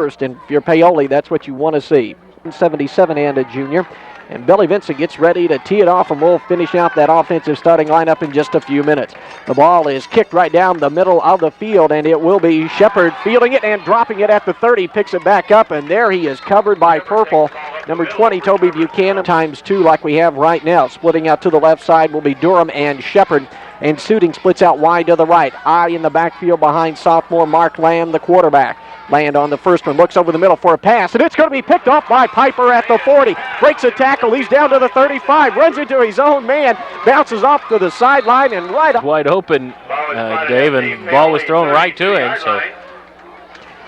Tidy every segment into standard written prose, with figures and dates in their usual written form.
first, and if you're Paoli, that's what you want to see. 77 and a junior. And Billy Vincent gets ready to tee it off, and we'll finish out that offensive starting lineup in just a few minutes. The ball is kicked right down the middle of the field, and it will be Shepard fielding it and dropping it at the 30. Picks it back up, and there he is covered by purple. Number 20, Toby Buchanan, times two like we have right now. Splitting out to the left side will be Durham and Shepard. And Suiting splits out wide to the right. I in the backfield behind sophomore Mark Land, the quarterback. Land on the first one, looks over the middle for a pass, and it's going to be picked off by Piper at the 40. Breaks a tackle, he's down to the 35, runs into his own man, bounces off to the sideline and right up. Wide open, Dave, and ball was thrown right to him.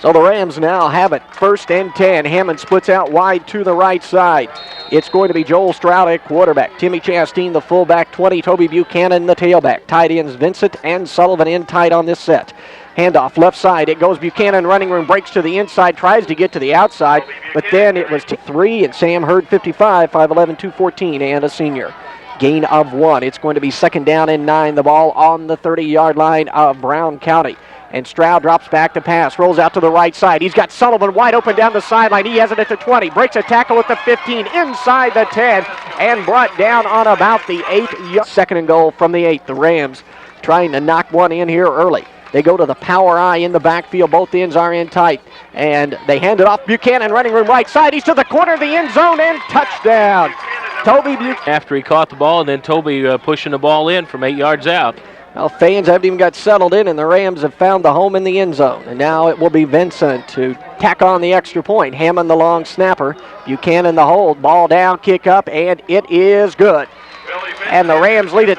So the Rams now have it, 1st and 10. Hammond splits out wide to the right side. It's going to be Joel Stroud at quarterback. Timmy Chastain, the fullback, 20. Toby Buchanan, the tailback. Tight ends Vincent and Sullivan in tight on this set. Handoff left side. It goes Buchanan, running room, breaks to the inside, tries to get to the outside, but then it was 3, and Sam Hurd, 55, 5'11", 214, and a senior. Gain of 1. It's going to be 2nd down and 9. The ball on the 30-yard line of Brown County. And Stroud drops back to pass, rolls out to the right side. He's got Sullivan wide open down the sideline. He has it at the 20, breaks a tackle at the 15, inside the 10, and brought down on about the 8. 2nd and goal from the 8. The Rams trying to knock one in here early. They go to the power I in the backfield. Both ends are in tight. And they hand it off. Buchanan running room right side. He's to the corner of the end zone and touchdown. Toby Buchanan. After he caught the ball, and then Toby pushing the ball in from 8 yards out. Well, fans haven't even got settled in, and the Rams have found the home in the end zone. And now it will be Vincent to tack on the extra point. Hammond the long snapper. Buchanan the hold. Ball down, kick up, and it is good. And the Rams lead it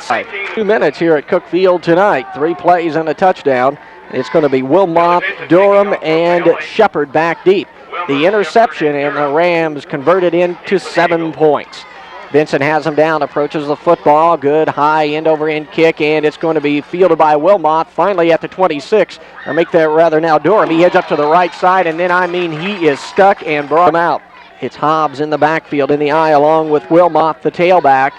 2 minutes here at Cook Field tonight. 3 plays and a touchdown. It's going to be Wilmot, Durham, and Shepard back deep. The interception, and the Rams converted into 7 points. Vincent has him down, approaches the football. Good high end-over-end kick, and it's going to be fielded by Wilmot, finally at the 26. Or make that rather now Durham. He heads up to the right side, and then, he is stuck and brought him out. It's Hobbs in the backfield in the eye, along with Wilmot, the tailback.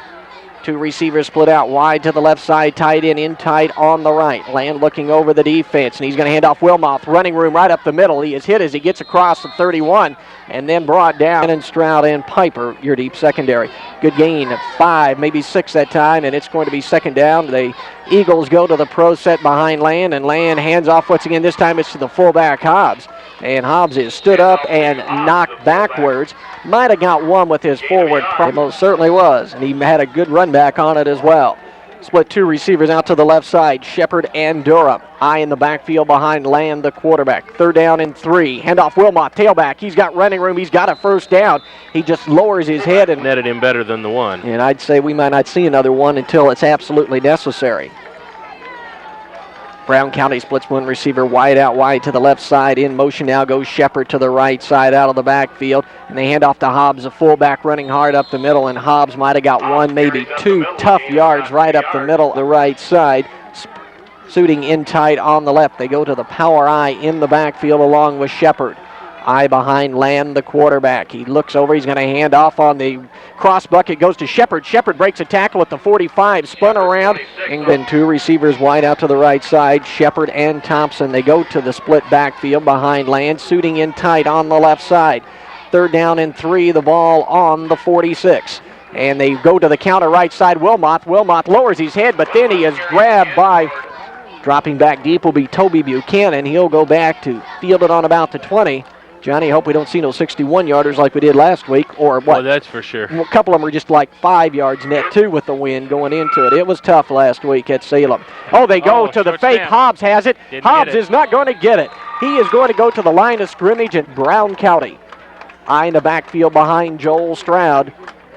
2 receivers split out wide to the left side, tight end in tight on the right. Land looking over the defense, and he's going to hand off Wilmoth. Running room right up the middle. He is hit as he gets across the 31 and then brought down. And Stroud and Piper, your deep secondary. Good gain of 5, maybe 6 that time, and it's going to be 2nd down. The Eagles go to the pro set behind Land, and Land hands off once again. This time it's to the fullback, Hobbs. And Hobbs is stood up and knocked backwards. Might have got one with his forward. It most certainly was. And he had a good run back on it as well. Split 2 receivers out to the left side. Shepard and Durham. I in the backfield behind Land, the quarterback. 3rd down and 3. Handoff Wilmot, tailback. He's got running room. He's got a 1st down. He just lowers his head and netted him better than the one. And I'd say we might not see another one until it's absolutely necessary. Brown County splits 1 receiver wide out wide to the left side. In motion now goes Shepard to the right side out of the backfield. And they hand off to Hobbs, the fullback, running hard up the middle. And Hobbs might have got 1, maybe 2 tough yards right up the middle, the right side. Suiting in tight on the left. They go to the power I in the backfield along with Shepard. I behind Land, the quarterback. He looks over. He's going to hand off on the cross bucket. Goes to Shepard. Shepard breaks a tackle at the 45. Spun around. And then 2 receivers wide out to the right side. Shepard and Thompson. They go to the split backfield behind Land. Suiting in tight on the left side. 3rd down and 3. The ball on the 46. And they go to the counter right side. Wilmot. Wilmot lowers his head, but then he is grabbed by... Dropping back deep will be Toby Buchanan. He'll go back to field it on about the 20. Johnny, I hope we don't see no 61-yarders like we did last week, or what? Oh, that's for sure. A couple of them were just like 5 yards net, too, with the wind going into it. It was tough last week at Salem. Oh, they go to the fake. Down. Hobbs has it. Hobbs is not going to get it. He is going to go to the line of scrimmage at Brown County. I in the backfield behind Joel Stroud.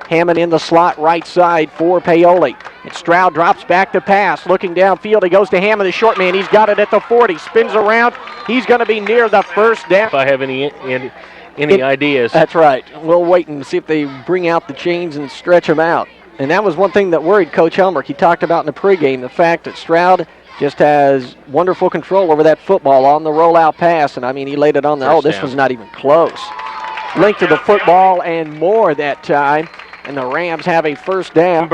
Hammond in the slot right side for Paoli. And Stroud drops back to pass. Looking downfield, he goes to Hammond, the short man. He's got it at the 40. Spins around. He's going to be near the 1st down. If I have any ideas. That's right. We'll wait and see if they bring out the chains and stretch them out. And that was one thing that worried Coach Helmrich. He talked about in the pregame, the fact that Stroud just has wonderful control over that football on the rollout pass. And, he laid it on the... This was not even close. Length of the football and more that time. And the Rams have a 1st down.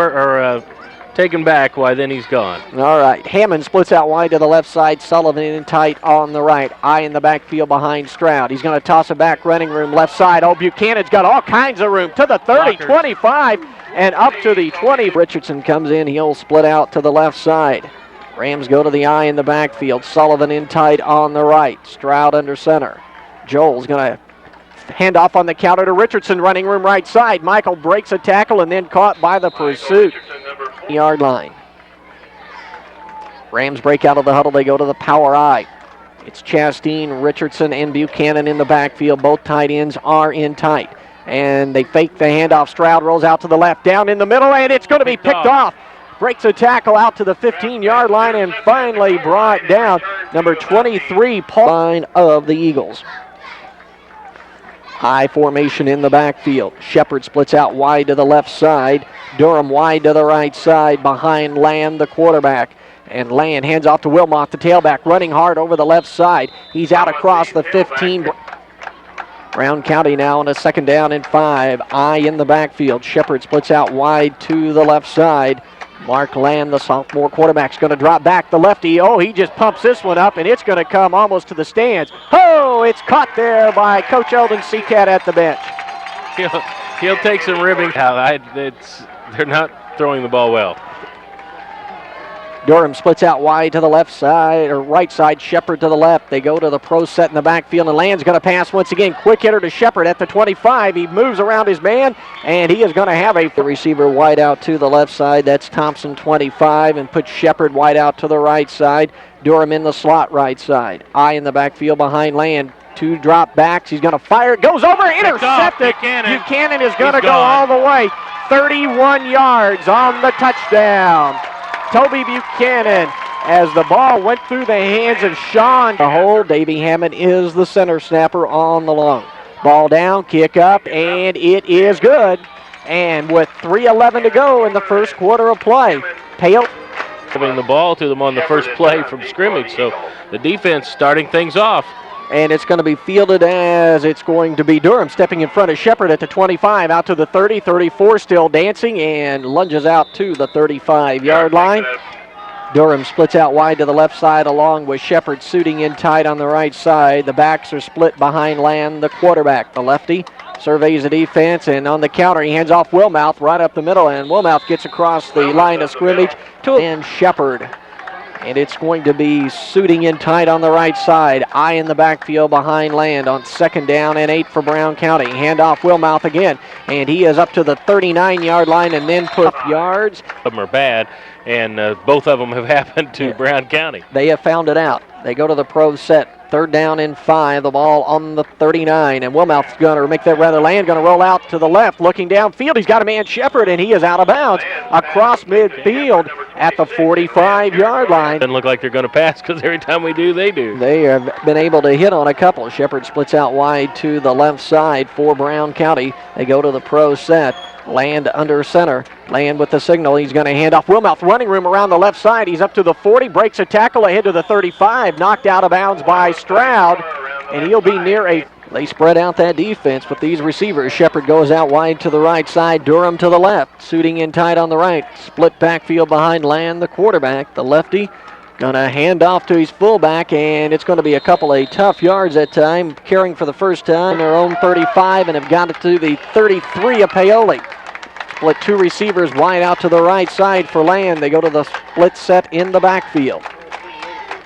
taken back, why then he's gone. All right. Hammond splits out wide to the left side. Sullivan in tight on the right. Eye in the backfield behind Stroud. He's going to toss it back, running room left side. Oh, Buchanan's got all kinds of room to the 30, Blockers. 25, and up to the 20. Richardson comes in. He'll split out to the left side. Rams go to the eye in the backfield. Sullivan in tight on the right. Stroud under center. Joel's going to hand off on the counter to Richardson, running room right side. Michael breaks a tackle and then caught by the pursuit. Yard line. Rams break out of the huddle. They go to the power eye. It's Chastain, Richardson, and Buchanan in the backfield. Both tight ends are in tight. And they fake the handoff. Stroud rolls out to the left, down in the middle, and it's going to be picked off. Breaks a tackle out to the 15-yard line and finally brought down. Number 23, Paul, line of the Eagles. High formation in the backfield. Shepard splits out wide to the left side. Durham wide to the right side behind Land, the quarterback. And Land hands off to Wilmot, the tailback, running hard over the left side. He's out across the 15. Brown County now on a 2nd down and 5. Eye in the backfield. Shepard splits out wide to the left side. Mark Land, the sophomore quarterback, is going to drop back. The lefty, oh, he just pumps this one up, and it's going to come almost to the stands. Oh, it's caught there by Coach Eldon Seacat at the bench. He'll take some ribbing. They're not throwing the ball well. Durham splits out wide to the left side, or right side. Shepard to the left. They go to the pro set in the backfield, and Land's going to pass once again. Quick hitter to Shepard at the 25. He moves around his man, and he is going to have a receiver wide out to the left side. That's Thompson, 25, and puts Shepard wide out to the right side. Durham in the slot right side. Eye in the backfield behind Land. 2 drop backs. He's going to fire. It goes over. Intercepted. Buchanan is going to go all the way. 31 yards on the touchdown. Toby Buchanan, as the ball went through the hands of Sean. The hold, Davey Hammond is the center snapper on the long. Ball down, kick up, and it is good. And with 3:11 to go in the first quarter of play, Paoli Giving the ball to them on the first play from scrimmage, so the defense starting things off. And it's going to be fielded as it's going to be Durham stepping in front of Shepard at the 25, out to the 30, 34 still dancing, and lunges out to the 35-yard line. Durham splits out wide to the left side along with Shepard suiting in tight on the right side. The backs are split behind Land, the quarterback. The lefty surveys the defense, and on the counter he hands off Wilmouth right up the middle, and Wilmouth gets across the line of scrimmage to and Shepard. And it's going to be suiting in tight on the right side. Eye in the backfield behind Land on 2nd down and 8 for Brown County. Hand off Wilmouth again. And he is up to the 39-yard line and then put yards. Some of them are bad, and both of them have happened to Brown County. They have found it out. They go to the pro set. 3rd down and 5. The ball on the 39. And Wilmouth's going to make that rather. Land going to roll out to the left. Looking downfield. He's got a man Shepard, and he is out of bounds across midfield at the 45-yard line. Doesn't look like they're going to pass because every time we do, they do. They have been able to hit on a couple. Shepard splits out wide to the left side for Brown County. They go to the pro set. Land under center. Land with the signal. He's going to hand off Wilmouth. Running room around the left side. He's up to the 40. Breaks a tackle ahead to the 35. Knocked out of bounds by Stroud. And he'll be near a... They spread out that defense with these receivers. Shepard goes out wide to the right side. Durham to the left. Suiting in tight on the right. Split backfield behind Land, the quarterback. The lefty going to hand off to his fullback, and it's going to be a couple of tough yards that time, carrying for the first time their own 35, and have got it to the 33 of Paoli. Split 2 receivers wide out to the right side for Land. They go to the split set in the backfield.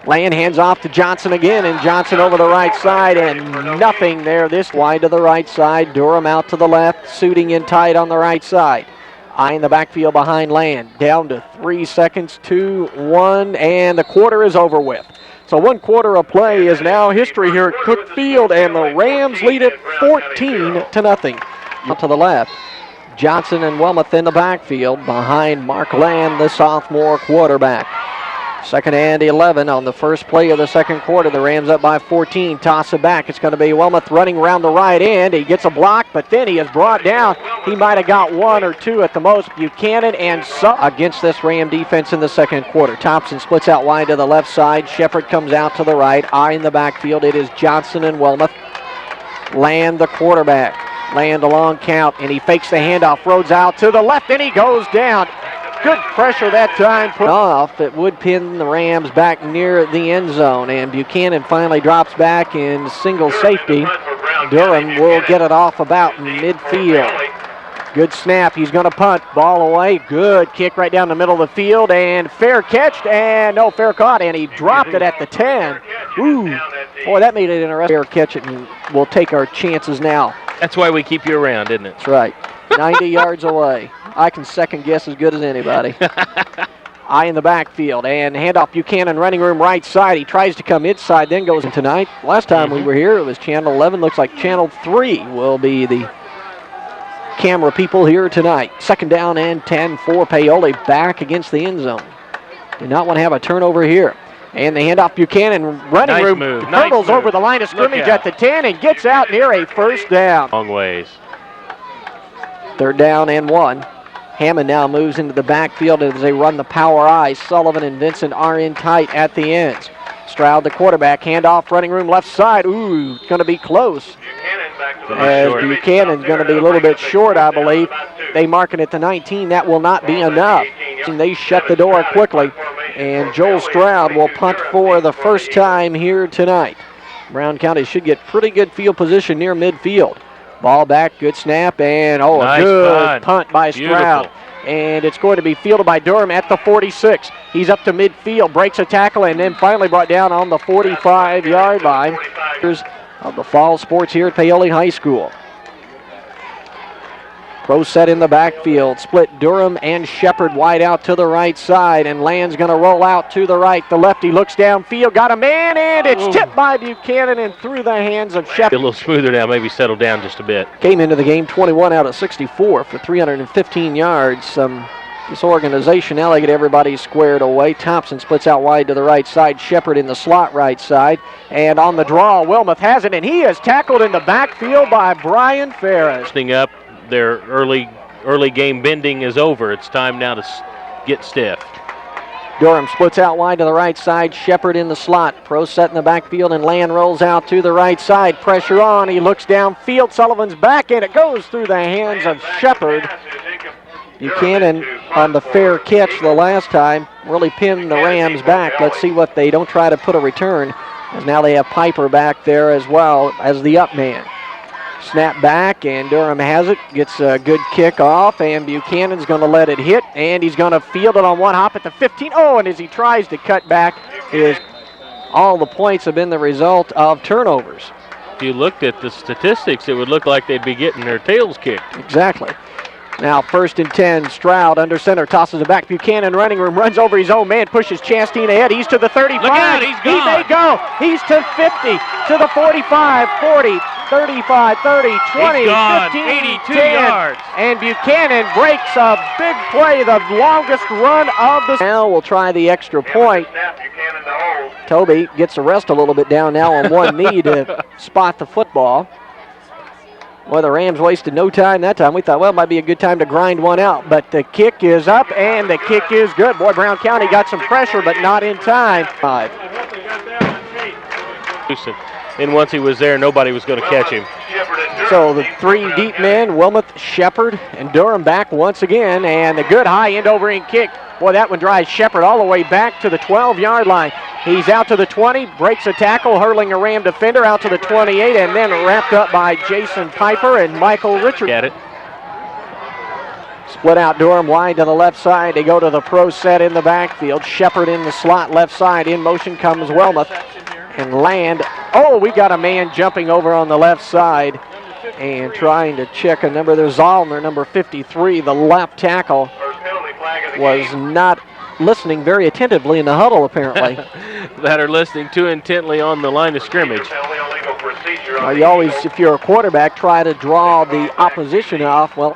Land hands off to Johnson again, and Johnson over the right side, and nothing there. This wide to the right side. Durham out to the left, suiting in tight on the right side. Eye in the backfield behind Land. Down to 3 seconds, 2, 1, and the quarter is over with. So 1 quarter of play is now history here at Cook Field, and the Rams lead it 14-0. Out to the left. Johnson and Wilmoth in the backfield behind Mark Land, the sophomore quarterback. 2nd and 11 on the first play of the second quarter. The Rams up by 14. Toss it back. It's going to be Wilmoth running around the right end. He gets a block, but then he is brought down. He might have got 1 or 2 at the most. Buchanan and against this Ram defense in the second quarter. Thompson splits out wide to the left side. Shepard comes out to the right. Eye in the backfield. It is Johnson and Wilmoth. Land, the quarterback. Land a long count, and he fakes the handoff. Rhodes out to the left, and he goes down. Good pressure that time. Put off. It would pin the Rams back near the end zone. And Buchanan finally drops back in single safety. Durham will get it off about midfield. Good snap. He's going to punt. Ball away. Good kick right down the middle of the field. And fair catch. And no, fair caught. And he dropped it at the 10. Ooh. Boy, that made it interesting. Fair catch it, and we'll take our chances now. That's why we keep you around, isn't it? That's right. 90 yards away. I can second guess as good as anybody. Eye in the backfield. And handoff Buchanan, running room right side. He tries to come inside, then goes in tonight. Last time we were here, it was Channel 11. Looks like Channel 3 will be the camera people here tonight. Second down and 10 for Paoli, back against the end zone. Do not want to have a turnover here. And the handoff Buchanan, running nice room, move. hurdles over the line of scrimmage at the 10 and gets out near a first down. Long ways. Third down and 1. Hammond now moves into the backfield as they run the power I. Sullivan and Vincent are in tight at the ends. Stroud, the quarterback, handoff, running room left side. Ooh, it's going to be close. As Buchanan's going to be a little bit short, I believe. They mark it at the 19. That will not be enough. And they shut the door quickly. And Joel Stroud will punt for the first time here tonight. Brown County should get pretty good field position near midfield. Ball back, good snap, and nice a good punt by Stroud. And it's going to be fielded by Durham at the 46. He's up to midfield, breaks a tackle, and then finally brought down on the 45-yard line. Of the fall sports here at Paoli High School. Pro set in the backfield, split Durham and Shepard wide out to the right side, and Land's going to roll out to the right. The lefty looks downfield, got a man, and it's tipped by Buchanan and through the hands of Shepard. A little smoother now, maybe settle down just a bit. Came into the game 21 out of 64 for 315 yards. This organization now they get everybody squared away. Thompson splits out wide to the right side. Shepard in the slot right side. And on the draw, Wilmoth has it, and he is tackled in the backfield by Brian Ferris. Up, their early game bending is over. It's time now to get stiff. Durham splits out wide to the right side. Shepard in the slot. Pro set in the backfield, and Land rolls out to the right side. Pressure on. He looks downfield. Sullivan's back, and it goes through the hands of Shepard. Buchanan on the fair catch the last time really pinned the Rams back. Let's see what they don't try to put a return, as now they have Piper back there as well as the up man. Snap back, and Durham has it, gets a good kick off, and Buchanan's going to let it hit, and he's going to field it on one hop at the 15. Oh, and as he tries to cut back, all the points have been the result of turnovers. If you looked at the statistics, it would look like they'd be getting their tails kicked. Exactly. Now 1st and 10, Stroud under center, tosses it back. Buchanan running room, runs over his own man, pushes Chastain ahead. He's to the 35. Look out, he's gone. He may go. He's to 50, to the 45, 40, 35, 30, 20, 15, 82 10. yards. And Buchanan breaks a big play, the longest run of the... Now we'll try the extra point. Toby gets the rest a little bit down now on one knee to spot the football. Well, the Rams wasted no time that time. We thought, well, it might be a good time to grind one out. But the kick is up, and the kick is good. Boy, Brown County got some pressure, but not in time. 5. And once he was there, nobody was going to catch him. So the 3 deep men, Wilmoth, Shepard, and Durham back once again. And the good high end-over-end kick. Boy, that one drives Shepard all the way back to the 12-yard line. He's out to the 20, breaks a tackle, hurling a Ram defender out to the 28, and then wrapped up by Jason Piper and Michael Richard. Get it. Split out Durham wide to the left side. They go to the pro set in the backfield. Shepard in the slot left side. In motion comes Wilmoth. And Land. Oh, we got a man jumping over on the left side and trying to check a number. There's Zollner, number 53, the left tackle, was not listening very attentively in the huddle, apparently. That are listening too intently on the line of scrimmage. You always, if you're a quarterback, try to draw the opposition off. Well,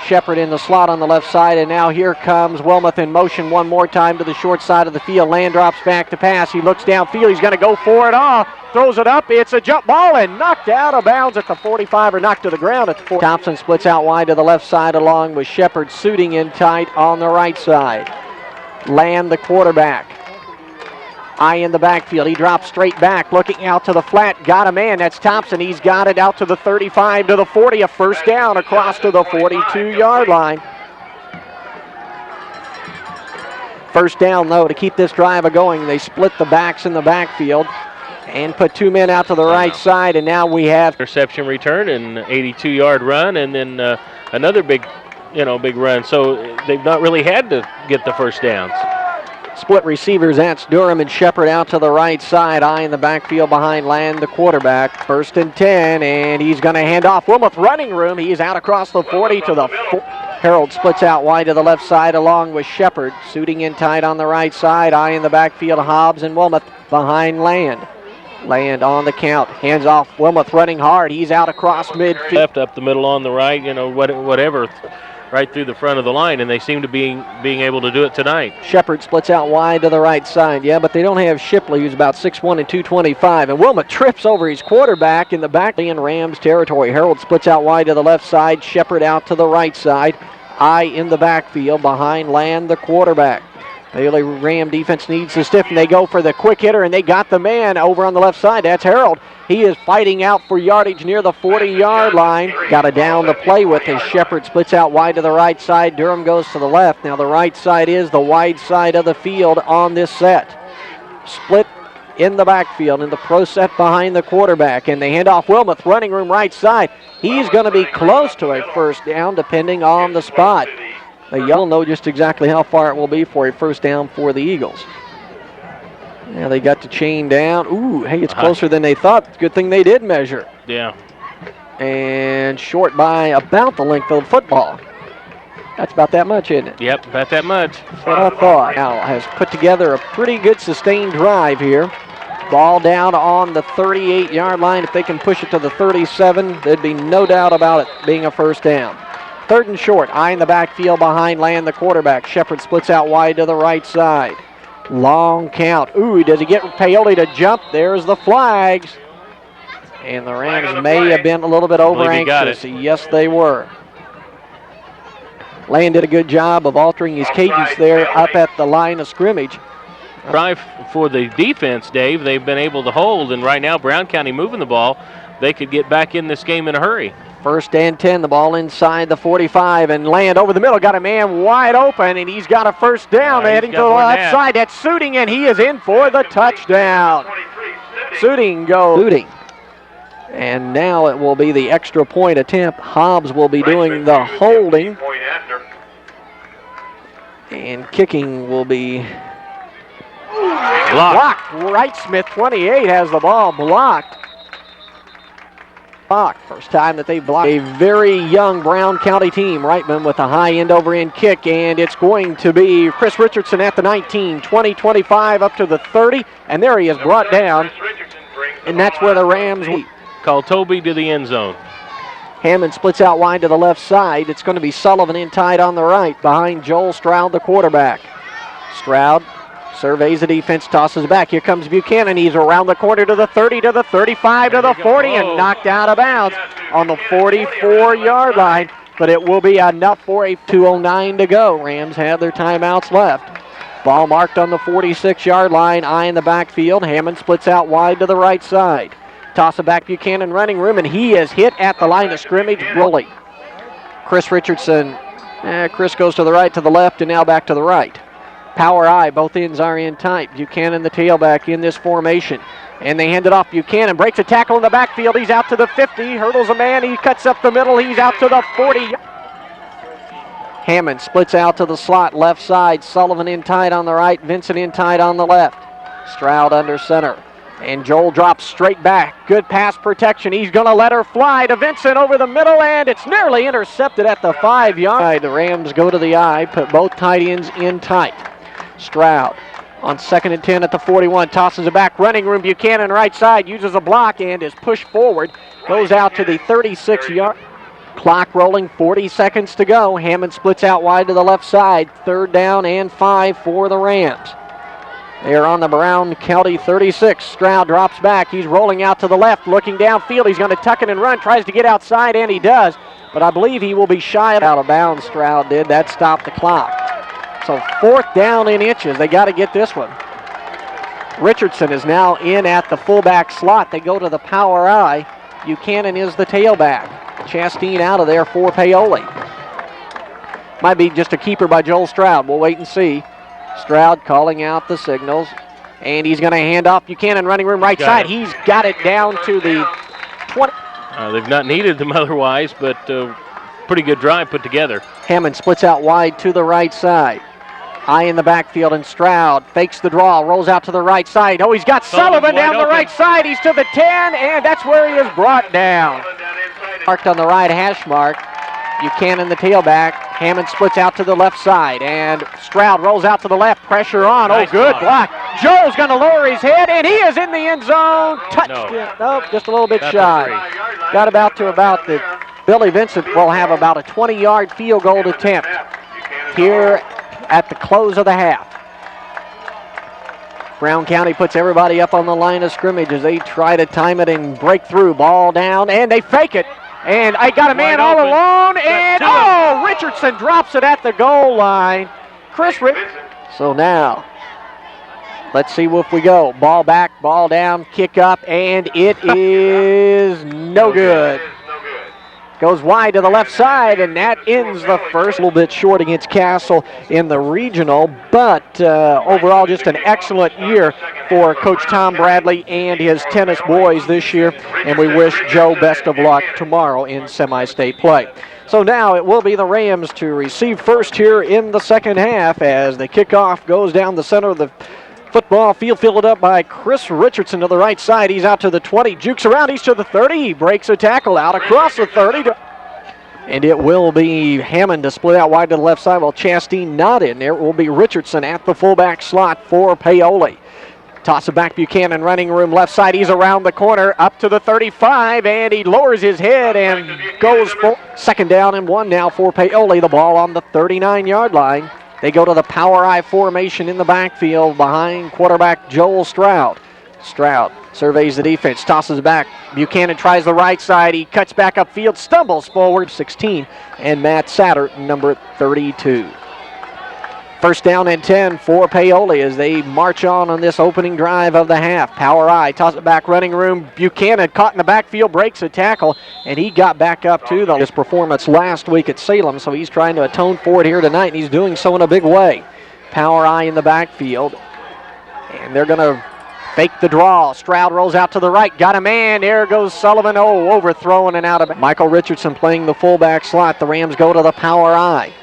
Shepard in the slot on the left side, and now here comes Wilmoth in motion one more time to the short side of the field. Land drops back to pass. He looks downfield. He's going to go for it all. Throws it up. It's a jump ball and knocked out of bounds at the 45, or knocked to the ground at the 40. Thompson splits out wide to the left side along with Shepard suiting in tight on the right side. Land, the quarterback. Eye in the backfield. He drops straight back, looking out to the flat. Got a man. That's Thompson. He's got it out to the 35, to the 40. A first down across to the 42-yard line. First down, though, to keep this drive going. They split the backs in the backfield and put 2 men out to the right side, and now we have interception return and 82-yard run, and then another big run. So they've not really had to get the first downs. split receivers. That's Durham and Shepard out to the right side. Eye in the backfield behind Land, the quarterback. First and 10, and he's going to hand off. Wilmoth running room. He's out across the 40 to the 4. Harold splits out wide to the left side along with Shepard. Suiting in tight on the right side. Eye in the backfield. Hobbs and Wilmoth behind Land. Land on the count. Hands off. Wilmoth running hard. He's out across midfield. Left, up the middle, on the right, whatever. Right through the front of the line, and they seem to be being able to do it tonight. Shepard splits out wide to the right side. Yeah, but they don't have Shipley, who's about 6'1" and 225. And Wilmot trips over his quarterback in the back in Rams territory. Harold splits out wide to the left side. Shepard out to the right side. Eye in the backfield behind Land, the quarterback. Paoli Ram defense needs to stiffen. They go for the quick hitter, and they got the man over on the left side. That's Harold. He is fighting out for yardage near the 40-yard line. Got a down to play with as Shepard splits out wide to the right side. Durham goes to the left. Now the right side is the wide side of the field on this set. Split in the backfield in the pro set behind the quarterback, and they hand off Wilmoth, running room right side. He's going to be close to a first down depending on the spot. You'll know just exactly how far it will be for a first down for the Eagles. Now they got the chain down. Ooh, hey, it's closer than they thought. Good thing they did measure. Yeah. And short by about the length of the football. That's about that much, isn't it? Yep, about that much. That's what I thought. Now has put together a pretty good sustained drive here. Ball down on the 38-yard line. If they can push it to the 37, there'd be no doubt about it being a first down. Third and short. Eye in the backfield behind Land, the quarterback. Shepard splits out wide to the right side. Long count. Ooh, does he get Paoli to jump? There's the flags. And the Rams may have been a little bit over anxious. Yes, they were. Land did a good job of altering his cadence there up at the line of scrimmage. Drive for the defense, Dave. They've been able to hold, and right now Brown County moving the ball. They could get back in this game in a hurry. First and 10, the ball inside the 45, and Land over the middle. Got a man wide open, and he's got a first down heading to the left side. That's Suiting, and he is in for the touchdown. Suiting goes. And now it will be the extra point attempt. Hobbs will be doing the holding. And kicking will be blocked. Wright Smith, 28, has the ball blocked. First time that they've blocked a very young Brown County team. Reitman with a high end over end kick, and it's going to be Chris Richardson at the 19, 20, 25 up to the 30, and there he is brought down, and that's where the Rams call Toby to the end zone. Hammond splits out wide to the left side. It's going to be Sullivan in tight on the right behind Joel Stroud, the quarterback. Stroud surveys the defense, tosses back. Here comes Buchanan. He's around the corner to the 30, to the 35, to the 40, and knocked out of bounds on the 44-yard line. But it will be enough for a 2:09 to go. Rams have their timeouts left. Ball marked on the 46-yard line. Eye in the backfield. Hammond splits out wide to the right side. Toss it back, Buchanan running room, and he is hit at the line of scrimmage, rolling. Chris Richardson. Chris goes to the right, to the left, and now back to the right. Power eye, both ends are in tight. Buchanan, the tailback, in this formation. And they hand it off. Buchanan breaks a tackle in the backfield. He's out to the 50, hurdles a man. He cuts up the middle. He's out to the 40. Hammond splits out to the slot, left side. Sullivan in tight on the right. Vincent in tight on the left. Stroud under center. And Joel drops straight back. Good pass protection. He's going to let her fly to Vincent over the middle, and it's nearly intercepted at the 5-yard line. The Rams go to the eye, put both tight ends in tight. Stroud on 2nd and 10 at the 41, tosses it back, running room. Buchanan right side, uses a block and is pushed forward, goes out to the 36-yard. Clock rolling, 40 seconds to go. Hammond splits out wide to the left side, 3rd down and 5 for the Rams. They are on the Brown County 36. Stroud drops back. He's rolling out to the left, looking downfield. He's going to tuck it and run, tries to get outside, and he does. But I believe he will be shy out of bounds, Stroud did. That stopped the clock. So 4th down in inches. They got to get this one. Richardson is now in at the fullback slot. They go to the power eye. Buchanan is the tailback. Chastain out of there for Paoli. Might be just a keeper by Joel Stroud. We'll wait and see. Stroud calling out the signals. And he's going to hand off Buchanan, running room right side. He's got it down to the 20. They've not needed them otherwise, but pretty good drive put together. Hammond splits out wide to the right side. High in the backfield, and Stroud fakes the draw, rolls out to the right side. Oh, he's got Sullivan down the right side. He's to the 10, and that's where he is brought down. Marked on the right hash mark. Buchanan, the tailback. Hammond splits out to the left side, and Stroud rolls out to the left. Pressure on. Nice good block. Joel's going to lower his head, and he is in the end zone. Touched it. Nope, just a little bit shy. Got about the. Billy Vincent will have about a 20-yard field goal attempt here at the close of the half. Brown County puts everybody up on the line of scrimmage as they try to time it and break through. Ball down, and they fake it. And I got a man all alone, and Richardson drops it at the goal line. So now, let's see if we go. Ball back, ball down, kick up, and it is no good. Goes wide to the left side, and that ends the first. A little bit short against Castle in the regional, but overall just an excellent year for Coach Tom Bradley and his tennis boys this year, and we wish Joe best of luck tomorrow in semi-state play. So now it will be the Rams to receive first here in the second half as the kickoff goes down the center of the football field, filled up by Chris Richardson to the right side. He's out to the 20, jukes around, he's to the 30. He breaks a tackle out across the 30. And it will be Hammond to split out wide to the left side while Chastain not in there. It will be Richardson at the fullback slot for Paoli. Toss it back, Buchanan, running room left side. He's around the corner, up to the 35, and he lowers his head and goes for second down and 1 now for Paoli. The ball on the 39-yard line. They go to the power I formation in the backfield behind quarterback Joel Stroud. Stroud surveys the defense, tosses it back. Buchanan tries the right side. He cuts back upfield, stumbles forward, 16, and Matt Satter, number 32. First down and 10 for Paoli as they march on this opening drive of the half. Power I, toss it back, running room. Buchanan caught in the backfield, breaks a tackle, and he got back up to his performance last week at Salem, so he's trying to atone for it here tonight, and he's doing so in a big way. Power I in the backfield, and they're going to fake the draw. Stroud rolls out to the right, got a man. There goes Sullivan, overthrown and out of it. Michael Richardson playing the fullback slot. The Rams go to the power I.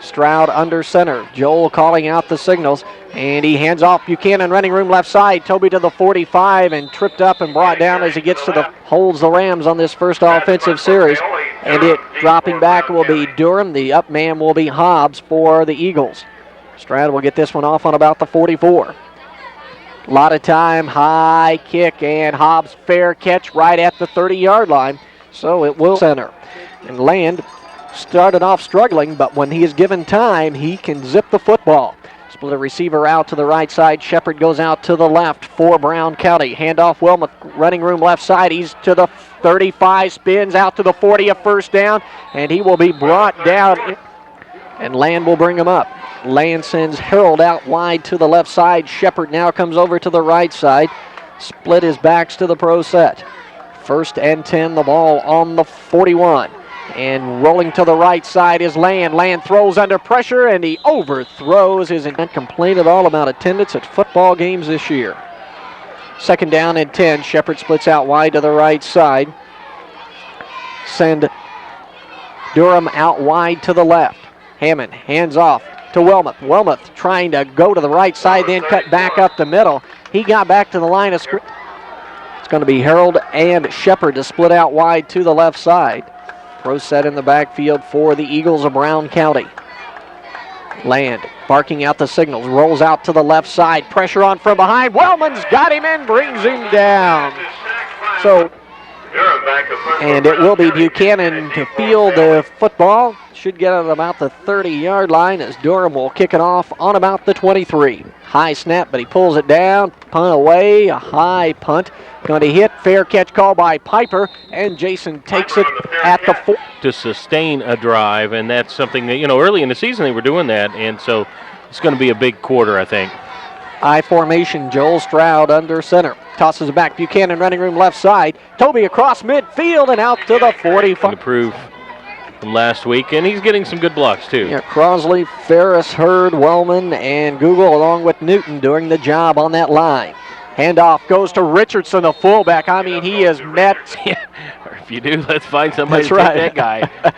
Stroud under center. Joel calling out the signals, and he hands off Buchanan, running room left side. Toby to the 45 and tripped up and brought down as he gets to holds the Rams on this first offensive series. And it dropping back will be Durham. The up man will be Hobbs for the Eagles. Stroud will get this one off on about the 44. A lot of time, high kick, and Hobbs fair catch right at the 30-yard line. So it will center. And Land started off struggling, but when he is given time, he can zip the football. Split a receiver out to the right side. Shepard goes out to the left for Brown County. Handoff Wilmoth, running room left side. He's to the 35, spins out to the 40, a first down, and he will be brought down. And Land will bring him up. Land sends Harold out wide to the left side. Shepard now comes over to the right side. Split his backs to the pro set. First and 10, the ball on the 41. And rolling to the right side is Land. Land throws under pressure, and he overthrows his intent. Complain at all about attendance at football games this year. Second down and 10. Shepard splits out wide to the right side. Send Durham out wide to the left. Hammond hands off to Wilmoth. Wilmoth trying to go to the right side, then cut back up the middle. He got back to the line of scrimmage. It's going to be Harold and Shepard to split out wide to the left side. Pro set in the backfield for the Eagles of Brown County. Land barking out the signals, rolls out to the left side, pressure on from behind. Wellman's got him and brings him down. So, and it will be Buchanan to field the football. Should get it about the 30-yard line as Durham will kick it off on about the 23. High snap, but he pulls it down. Punt away, a high punt. Going to hit, fair catch call by Piper, and Jason takes it at the 4. To sustain a drive, and that's something that, early in the season they were doing that, and so it's going to be a big quarter, I think. I formation, Joel Stroud under center. Tosses it back, Buchanan running room left side. Toby across midfield and out to the 45. To prove from last week, and he's getting some good blocks too. Yeah, Crosley, Ferris, Hurd, Wellman, and Google along with Newton doing the job on that line. Handoff goes to Richardson, the fullback. I mean, he is met. Or if you do, let's find somebody to right. take that guy.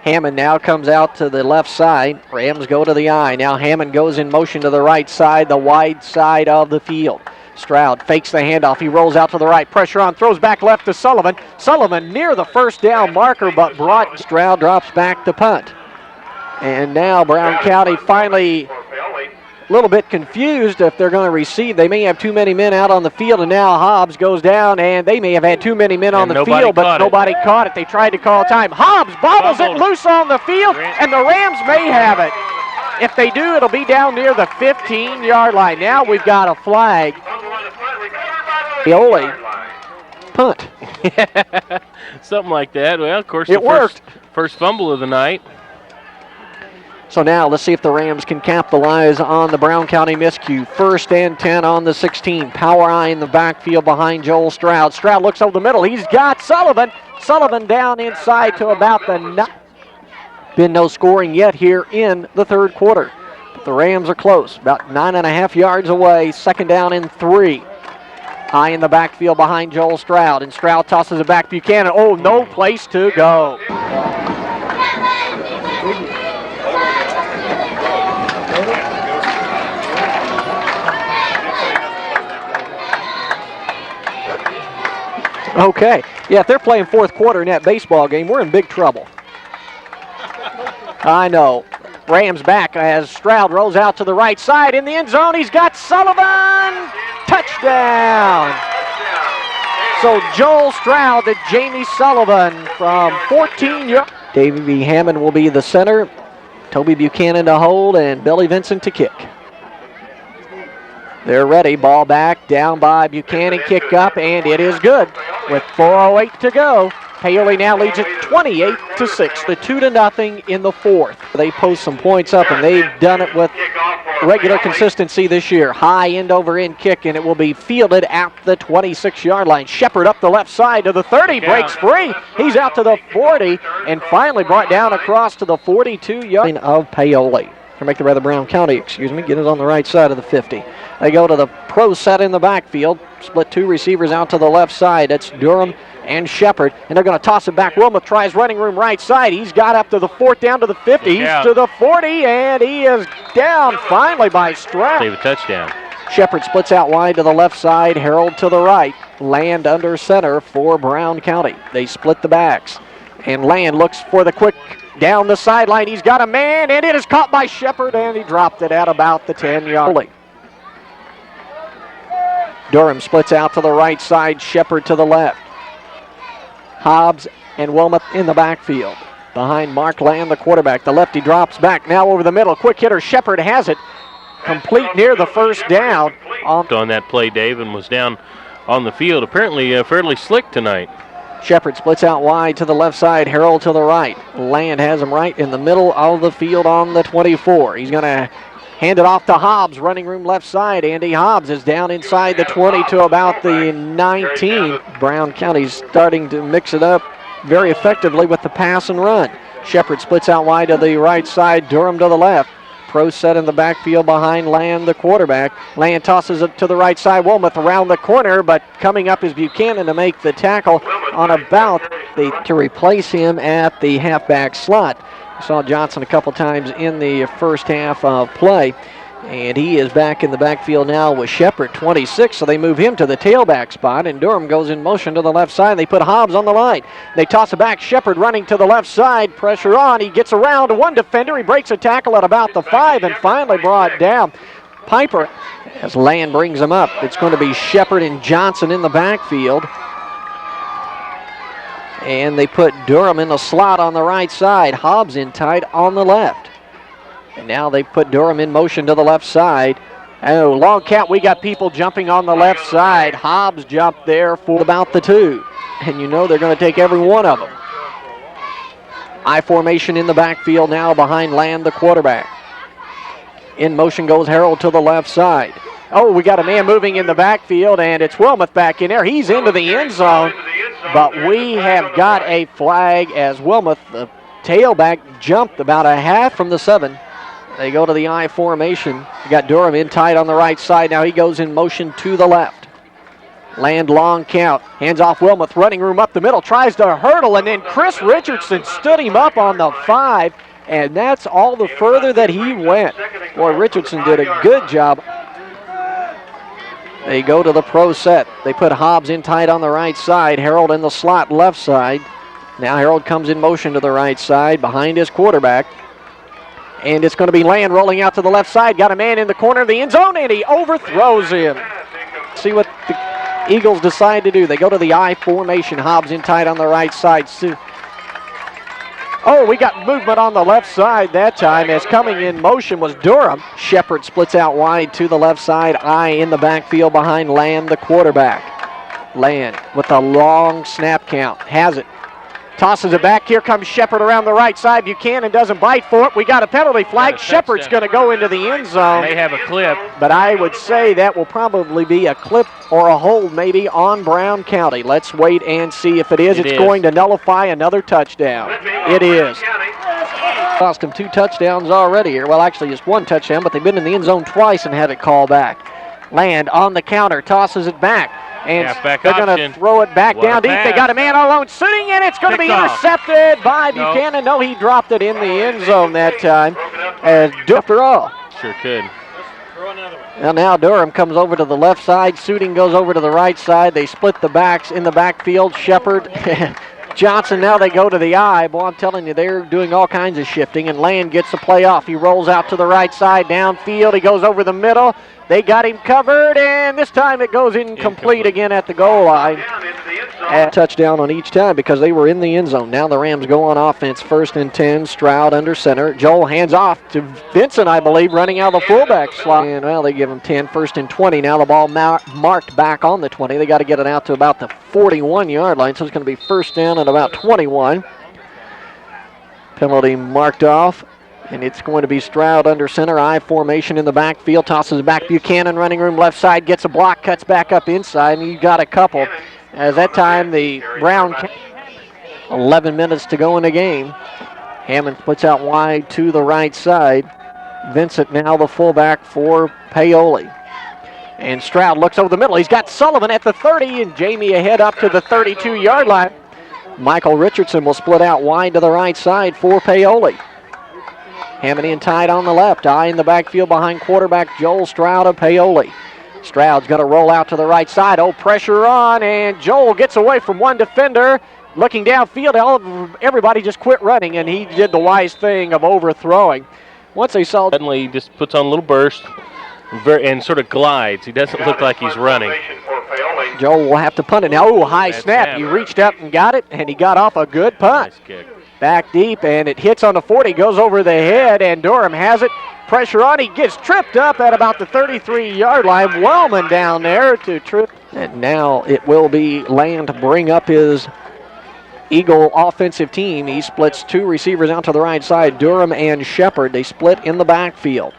Hammond now comes out to the left side. Rams go to the I. Now Hammond goes in motion to the right side, the wide side of the field. Stroud fakes the handoff. He rolls out to the right. Pressure on. Throws back left to Sullivan. Sullivan near the first down marker, but brought. Stroud drops back to punt. And now Brown County finally a little bit confused if they're going to receive. They may have too many men out on the field, and now Hobbs goes down, and they may have had too many men on the field, but nobody caught it. They tried to call time. Hobbs bobbles it loose on the field, and the Rams may have it. If they do, it'll be down near the 15-yard line. Now we've got a flag. Paoli, punt. Something like that. Well, of course, it worked. First fumble of the night. So now let's see if the Rams can capitalize on the Brown County miscue. 1st and 10 on the 16. Power I in the backfield behind Joel Stroud. Stroud looks over the middle. He's got Sullivan. Sullivan down inside to about the been no scoring yet here in the third quarter. But the Rams are close, about 9.5 yards away. 2nd down and 3. I in the backfield behind Joel Stroud, and Stroud tosses it back. Buchanan, oh, no place to go. Okay, yeah, if they're playing fourth quarter in that baseball game, we're in big trouble. I know. Rams back as Stroud rolls out to the right side in the end zone. He's got Sullivan. Touchdown. So Joel Stroud to Jamie Sullivan from 14 yards. Davey B. Hammond will be the center. Toby Buchanan to hold and Billy Vincent to kick. They're ready. Ball back, down by Buchanan, kick up, and it is good. With 4:08 to go, Paoli now leads it 28-6, the 2-0 in the fourth. They post some points up, and they've done it with regular consistency this year. High end-over-end kick, and it will be fielded at the 26-yard line. Shepard up the left side to the 30, breaks free. He's out to the 40, and finally brought down across to the 42-yard line of Paoli. Or make the rather Brown County, get it on the right side of the 50. They go to the pro set in the backfield. Split 2 receivers out to the left side. That's Durham and Shepard. And they're going to toss it back. Wilmoth tries running room right side. He's got up to the 4th, down to the 50. He's to the 40, and he is down finally by Stroud. Save a touchdown. Shepard splits out wide to the left side. Harold to the right. Land under center for Brown County. They split the backs. And Land looks for the quick down the sideline. He's got a man, and it is caught by Shepard, and he dropped it at about the 10-yard line. Durham splits out to the right side, Shepard to the left. Hobbs and Wilmoth in the backfield. Behind Mark Land, the quarterback. The lefty drops back, now over the middle. Quick hitter, Shepard has it. Complete near the first down. On that play, Dave, and was down on the field. Apparently fairly slick tonight. Shepard splits out wide to the left side, Harold to the right. Land has him right in the middle of the field on the 24. He's going to hand it off to Hobbs, running room left side. Andy Hobbs is down inside the 20 to about the 19. Brown County's starting to mix it up very effectively with the pass and run. Shepard splits out wide to the right side, Durham to the left. Pro set in the backfield behind Land, the quarterback. Land tosses it to the right side. Wilmoth around the corner, but coming up is Buchanan to make the tackle on about to replace him at the halfback slot. We saw Johnson a couple times in the first half of play, and he is back in the backfield now with Shepard, 26, so they move him to the tailback spot, and Durham goes in motion to the left side. They put Hobbs on the line. They toss it back. Shepard running to the left side. Pressure on. He gets around one defender. He breaks a tackle at about the 5 and finally brought down. Piper, as Land brings him up, it's going to be Shepard and Johnson in the backfield. And they put Durham in the slot on the right side. Hobbs in tight on the left. And now they put Durham in motion to the left side. Oh, long count. We got people jumping on the left side. Hobbs jumped there for about the 2. And you know they're going to take every one of them. I formation in the backfield now behind Land, the quarterback. In motion goes Harold to the left side. Oh, we got a man moving in the backfield, and it's Wilmoth back in there. He's into the end zone. but we have got a flag as Wilmoth, the tailback, jumped about a half from the 7. They go to the I formation. You got Durham in tight on the right side. Now he goes in motion to the left. Land long count. Hands off Wilmoth. Running room up the middle. Tries to hurdle, and then Chris Richardson stood him up on the 5. And that's all the further that he went. Boy, Richardson did a good job. They go to the pro set. They put Hobbs in tight on the right side. Harold in the slot left side. Now Harold comes in motion to the right side behind his quarterback. And it's going to be Land rolling out to the left side. Got a man in the corner of the end zone, and he overthrows him. See what the Eagles decide to do. They go to the I formation. Hobbs in tight on the right side. Oh, we got movement on the left side that time, as coming in motion was Durham. Shepard splits out wide to the left side. I in the backfield behind Land, the quarterback. Land with a long snap count. Has it. Tosses it back. Here comes Shepard around the right side. Buchanan doesn't bite for it. We got a penalty flag. Shepard's going to go into the end zone. May have a clip. But I would say that will probably be a clip or a hold maybe on Brown County. Let's wait and see if it is. It's going to nullify another touchdown. It is. Cost them 2 touchdowns already here. Well, actually just 1 touchdown, but they've been in the end zone twice and had it called back. Land on the counter. Tosses it back. And they're going to throw it back down deep. They got a man all alone sitting, and it's going to be intercepted by Buchanan. No, he dropped it in the end zone that time. After all. Sure could. And now Durham comes over to the left side. Suiting goes over to the right side. They split the backs in the backfield. Shepard, Johnson, now they go to the I. Boy, I'm telling you, they're doing all kinds of shifting, and Land gets the play off. He rolls out to the right side, downfield. He goes over the middle. They got him covered, and this time it goes incomplete again at the goal line. A touchdown on each time because they were in the end zone. Now the Rams go on offense, 1st and 10. Stroud under center. Joel hands off to Vincent, I believe, running out of the fullback slot. And, well, they give him 10, 1st and 20. Now the ball marked back on the 20. They got to get it out to about the 41-yard line, so it's going to be 1st down at about 21. Penalty marked off. And it's going to be Stroud under center. I formation in the backfield. Tosses it back. Buchanan running room left side. Gets a block. Cuts back up inside. And you got a couple. As that time the Brown 11 minutes to go in the game. Hammond puts out wide to the right side. Vincent now the fullback for Paoli. And Stroud looks over the middle. He's got Sullivan at the 30 and Jamie ahead up to the 32-yard line. Michael Richardson will split out wide to the right side for Paoli. Hammond in tight on the left. I in the backfield behind quarterback Joel Stroud of Paoli. Stroud's going to roll out to the right side. Oh, pressure on, and Joel gets away from one defender. Looking downfield, everybody just quit running, and he did the wise thing of overthrowing. Once they saw... Suddenly he just puts on a little burst and sort of glides. He doesn't look like he's running. Joel will have to punt it now. Oh, high snap. He reached up and got it, and he got off a good punt. Nice kick. Back deep, and it hits on the 40, goes over the head, and Durham has it. Pressure on, he gets tripped up at about the 33-yard line. Wellman down there to trip. And now it will be Land to bring up his Eagle offensive team. He splits 2 receivers out to the right side, Durham and Shepard. They split in the backfield.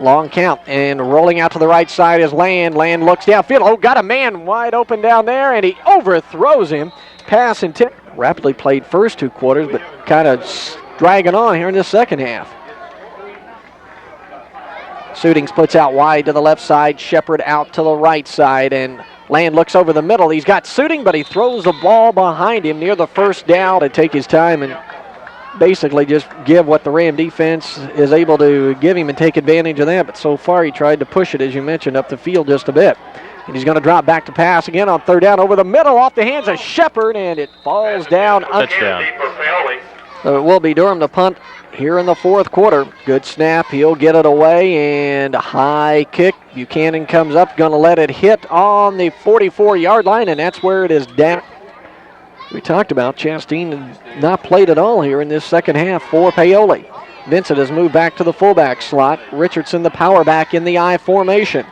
Long count, and rolling out to the right side is Land. Land looks downfield. Oh, got a man wide open down there, and he overthrows him. Pass and tip. Rapidly played first 2 quarters, but kind of dragging on here in the second half. Suiting splits out wide to the left side. Shepard out to the right side, and Land looks over the middle. He's got Suiting, but he throws the ball behind him near the 1st down to take his time and basically just give what the Ram defense is able to give him and take advantage of that. But so far he tried to push it, as you mentioned, up the field just a bit. And he's going to drop back to pass again on 3rd down over the middle off the hands of Shepard, and it falls down. Touchdown. So it will be Durham to punt here in the 4th quarter. Good snap. He'll get it away, and a high kick. Buchanan comes up, going to let it hit on the 44-yard line, and that's where it is down. We talked about Chastain not played at all here in this second half for Paoli. Vincent has moved back to the fullback slot. Richardson the power back in the I formation.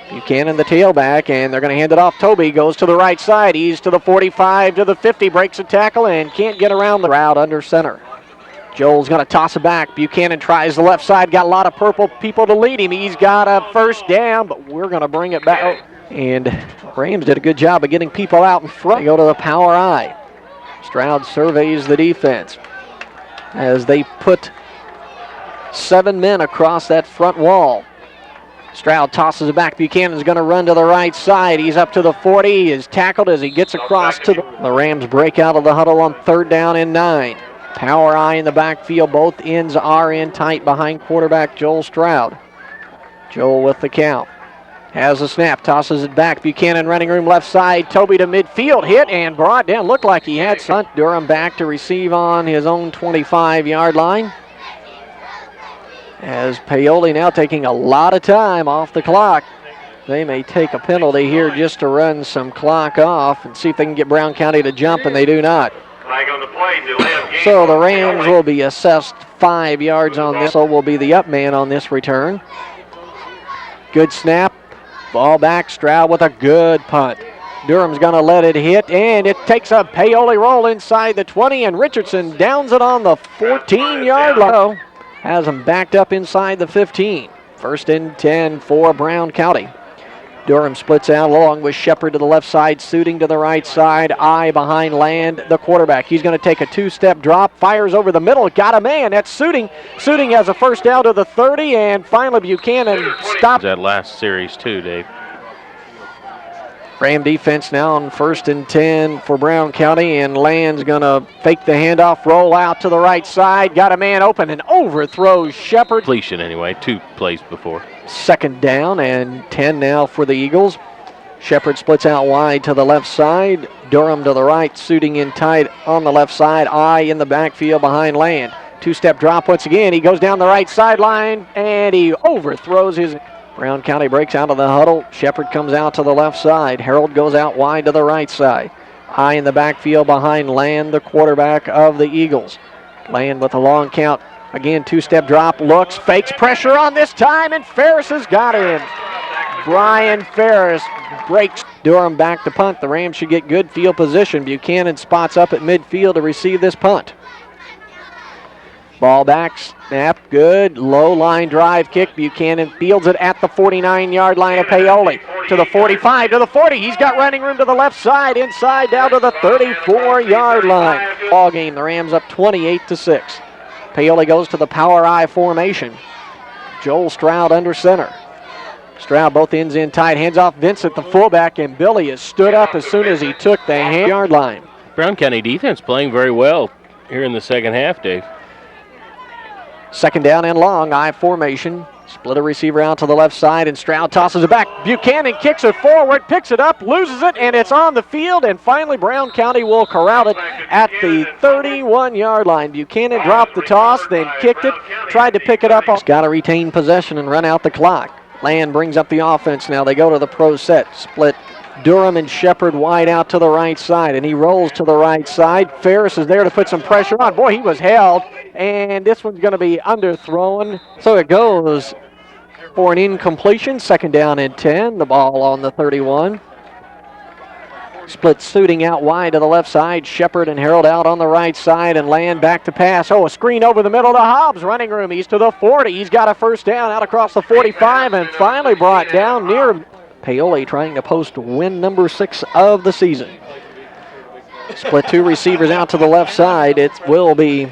Buchanan the tailback, and they're going to hand it off. Toby goes to the right side. He's to the 45, to the 50, breaks a tackle, and can't get around the route under center. Joel's going to toss it back. Buchanan tries the left side. Got a lot of purple people to lead him. He's got a first down, but we're going to bring it back. And Rams did a good job of getting people out in front. They go to the power I. Stroud surveys the defense as they put 7 men across that front wall. Stroud tosses it back. Buchanan's going to run to the right side. He's up to the 40. He is tackled as he gets across to the Rams break out of the huddle on 3rd down and 9. Power I in the backfield. Both ends are in tight behind quarterback Joel Stroud. Joel with the count. Has the snap. Tosses it back. Buchanan running room left side. Toby to midfield. Hit and brought down. Looked like he had some. Durham back to receive on his own 25-yard line. As Paoli now taking a lot of time off the clock. They may take a penalty here just to run some clock off and see if they can get Brown County to jump, and they do not. Flag on the play, delay of game. So the Rams will be assessed 5 yards on this. So will be the up man on this return. Good snap. Ball back. Stroud with a good punt. Durham's going to let it hit, and it takes a Paoli roll inside the 20, and Richardson downs it on the 14-yard line. Has them backed up inside the 15. 1st and 10 for Brown County. Durham splits out along with Shepard to the left side, Suiting to the right side. I behind Land, the quarterback. He's going to take a 2-step drop, fires over the middle, got a man. That's Suiting. Suiting has a first down to the 30, and finally Buchanan stops. That last series too, Dave. Ram defense now on 1st and 10 for Brown County, and Land's going to fake the handoff, roll out to the right side, got a man open and overthrows Shepard. Completion anyway, 2 plays before. 2nd down and 10 now for the Eagles. Shepard splits out wide to the left side, Durham to the right, Suiting in tight on the left side, I in the backfield behind Land. 2-step drop once again, he goes down the right sideline and he overthrows his... Brown County breaks out of the huddle. Shepard comes out to the left side. Harold goes out wide to the right side. High in the backfield behind Land, the quarterback of the Eagles. Land with a long count. Again, 2-step drop, looks, fakes, pressure on this time, and Ferris has got him. Brian Ferris breaks. Durham back to punt. The Rams should get good field position. Buchanan spots up at midfield to receive this punt. Ball back, snap, good, low line drive kick. Buchanan fields it at the 49-yard line of Paoli. To the 45, to the 40. He's got running room to the left side, inside down to the 34-yard line. Ball game, the Rams up 28-6. Paoli goes to the power I formation. Joel Stroud under center. Stroud both ends in tight, hands off Vincent, the fullback, and Billy has stood up as soon as he took the yard line. Brown County defense playing very well here in the second half, Dave. 2nd down and long, I formation. Split a receiver out to the left side, and Stroud tosses it back. Buchanan kicks it forward, picks it up, loses it, and it's on the field, and finally Brown County will corral it at the 31-yard line. Buchanan dropped the toss, then kicked it, tried to pick it up. Got to retain possession and run out the clock. Land brings up the offense now. They go to the pro set. Split Durham and Shepard wide out to the right side, and he rolls to the right side. Ferris is there to put some pressure on. Boy, he was held, and this one's going to be underthrown. So it goes for an incompletion. 2nd down and 10. The ball on the 31. Split Suiting out wide to the left side. Shepard and Harold out on the right side, and Land back to pass. Oh, a screen over the middle to Hobbs. Running room. He's to the 40. He's got a first down out across the 45, and finally brought down near Paoli, trying to post win number 6 of the season. Split 2 receivers out to the left side. It will be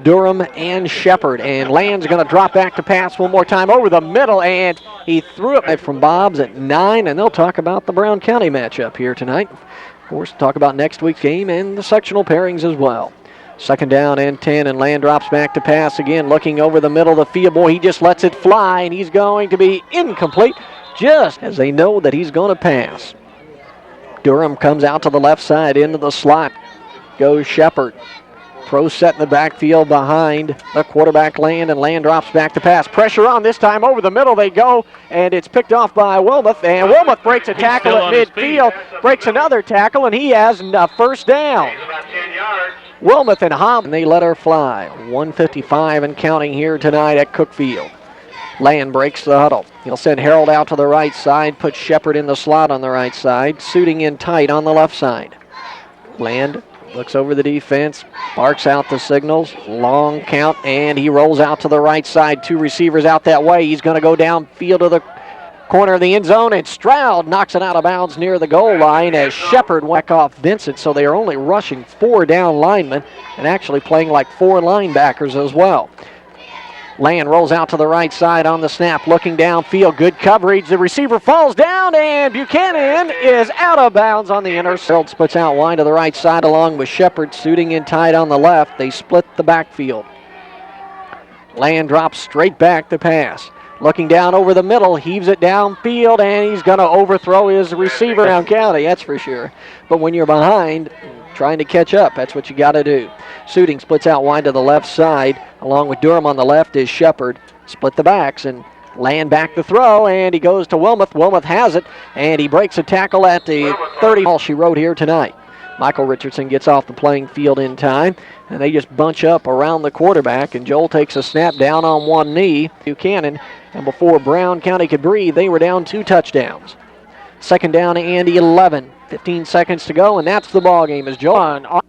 Durham and Shepard, and Land's going to drop back to pass one more time over the middle, and he threw it from Bob's at 9, and they'll talk about the Brown County matchup here tonight. Of course, talk about next week's game and the sectional pairings as well. 2nd down and 10, and Land drops back to pass again, looking over the middle of the field. Boy, he just lets it fly, and he's going to be incomplete, just as they know that he's going to pass. Durham comes out to the left side into the slot. Goes Shepard. Pro set in the backfield behind the quarterback Land, and Land drops back to pass. Pressure on this time over the middle they go, and it's picked off by Wilmoth, and Wilmoth breaks a tackle at midfield, breaks another tackle, and he has a first down. Wilmoth and Hobbs, and they let her fly. 1:55 and counting here tonight at Cookfield. Land breaks the huddle. He'll send Harold out to the right side, put Shepard in the slot on the right side, Suiting in tight on the left side. Land Looks over the defense, barks out the signals, long count, and he rolls out to the right side. 2 receivers out that way. He's going to go downfield to the corner of the end zone, and Stroud knocks it out of bounds near the goal line as Shepard whack off Vincent, so they are only rushing 4 down linemen and actually playing like 4 linebackers as well. Land rolls out to the right side on the snap, looking downfield, good coverage. The receiver falls down, and Buchanan is out of bounds on the intercept. Splits out wide to the right side along with Shepard suiting in tight on the left. They split the backfield. Land drops straight back to pass. Looking down over the middle, heaves it downfield, and he's going to overthrow his receiver down county, that's for sure. But when you're behind, trying to catch up, that's what you got to do. Suiting splits out wide to the left side. Along with Durham on the left is Shepard. Split the backs, and Land back to throw, and he goes to Wilmoth. Wilmoth has it, and he breaks a tackle at the 30. All she wrote here tonight. Michael Richardson gets off the playing field in time, and they just bunch up around the quarterback, and Joel takes a snap down on one knee. Buchanan, and before Brown County could breathe, they were down 2 touchdowns. Second down and 11. 15 seconds to go, and that's the ball game as Joel.